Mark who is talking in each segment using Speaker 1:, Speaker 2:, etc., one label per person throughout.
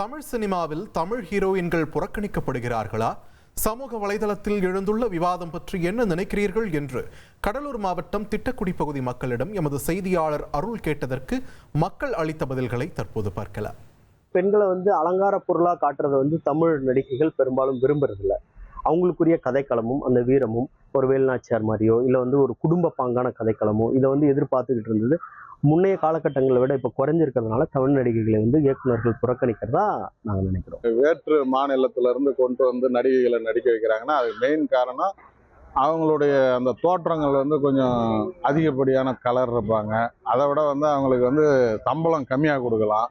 Speaker 1: தமிழ் சினிமாவில் தமிழ் ஹீரோயின்கள் புறக்கணிக்கப்படுகிறார்களா? சமூக வலைதளத்தில் எழுந்துள்ள விவாதம் பற்றி என்ன நினைக்கிறீர்கள் என்று கடலூர் மாவட்டம் திட்டக்குடி பகுதி மக்களிடம் எமது செய்தியாளர் அருள் கேட்டதற்கு மக்கள் அளித்த பதில்களை தற்போது பார்க்கலாம்.
Speaker 2: பெண்களை அலங்கார பொருளாக காட்டுறதை தமிழ் நடிகைகள் பெரும்பாலும் விரும்புறதில்ல. அவங்களுக்குரிய கதைக்களமும் அந்த வீரமும் ஒரு வேலுநாச்சியார் மாதிரியோ இல்லை ஒரு குடும்ப பாங்கான கதைக்களமோ இதை எதிர்பார்த்துக்கிட்டு இருந்தது. முன்னைய காலகட்டங்களை விட இப்போ குறைஞ்சிருக்கிறதுனால தமிழ் நடிகைகளை இயக்குநர்கள் புறக்கணிக்கிறதா நாங்கள் நினைக்கிறோம்.
Speaker 3: வேற்று மாநிலத்திலிருந்து கொண்டு வந்து நடிகைகளை நடிக்க வைக்கிறாங்கன்னா அது மெயின் காரணம் அவங்களுடைய அந்த தோற்றங்கள் கொஞ்சம் அதிகப்படியான கலர் இருப்பாங்க. அதை விட அவங்களுக்கு சம்பளம் கம்மியாக கொடுக்கலாம்,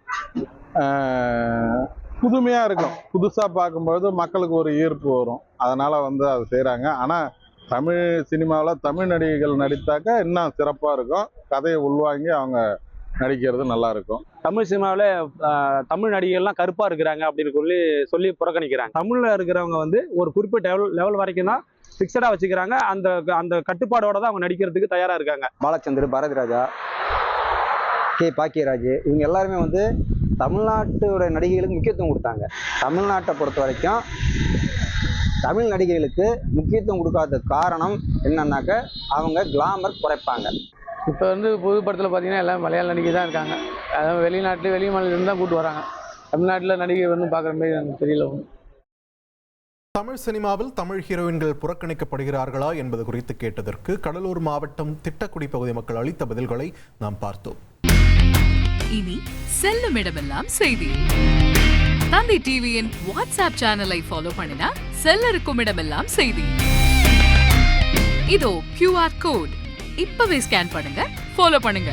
Speaker 3: புதுமையாக இருக்கும். புதுசாக பார்க்கும்பொழுது மக்களுக்கு ஒரு ஈர்ப்பு வரும். அதனால் அது செய்கிறாங்க. ஆனால் தமிழ் சினிமாவில் தமிழ் நடிகைகள் நடித்தாக்க இன்னும் சிறப்பாக இருக்கும். கதையை உள்வாங்கி அவங்க நடிக்கிறது நல்லா இருக்கும்.
Speaker 4: தமிழ் சினிமாவில் தமிழ் நடிகைகள்லாம் கருப்பாக இருக்கிறாங்க அப்படின்னு சொல்லி புறக்கணிக்கிறாங்க. தமிழில் இருக்கிறவங்க ஒரு குறிப்பிட்ட லெவல் வரைக்கும் தான் ஃபிக்ஸடாக வச்சுக்கிறாங்க. அந்த கட்டுப்பாடோட தான் அவங்க நடிக்கிறதுக்கு தயாராக இருக்காங்க.
Speaker 5: பாலச்சந்தர், பாரதி ராஜா, கே பாக்கியராஜ் இவங்க எல்லாருமே தமிழ்நாட்டோட நடிகைகளுக்கு முக்கியத்துவம் கொடுத்தாங்க. தமிழ்நாட்டை பொறுத்த வரைக்கும் தமிழ் நடிகைகளுக்கு முக்கியத்துவம் கொடுக்காத காரணம் என்னன்னாக்க அவங்க கிளாமர் குறைப்பாங்க.
Speaker 6: இப்போ புது படத்தில் பார்த்தீங்கன்னா எல்லாம் மலையாள நடிகை தான் இருக்காங்க. அதாவது வெளிநாட்டில் வெளி மாநிலம் தான் கூட்டு வராங்க. தமிழ்நாட்டில் நடிகை பார்க்குற மாதிரி எனக்கு தெரியல.
Speaker 1: தமிழ் சினிமாவில் தமிழ் ஹீரோயின்கள் புறக்கணிக்கப்படுகிறார்களா என்பது குறித்து கேட்டதற்கு கடலூர் மாவட்டம் திட்டக்குடி பகுதி மக்கள் அளித்த பதில்களை நாம் பார்த்தோம்.
Speaker 7: இனி செல்லும் இடமெல்லாம் செய்தி. தந்தை டிவியின் வாட்ஸ்அப் சேனலை ஃபாலோ பண்ணினா செல்ல இருக்கும் இடமெல்லாம் செய்தி. இதோ QR கோட் இப்பவே ஸ்கேன் பண்ணுங்க, ஃபாலோ பண்ணுங்க.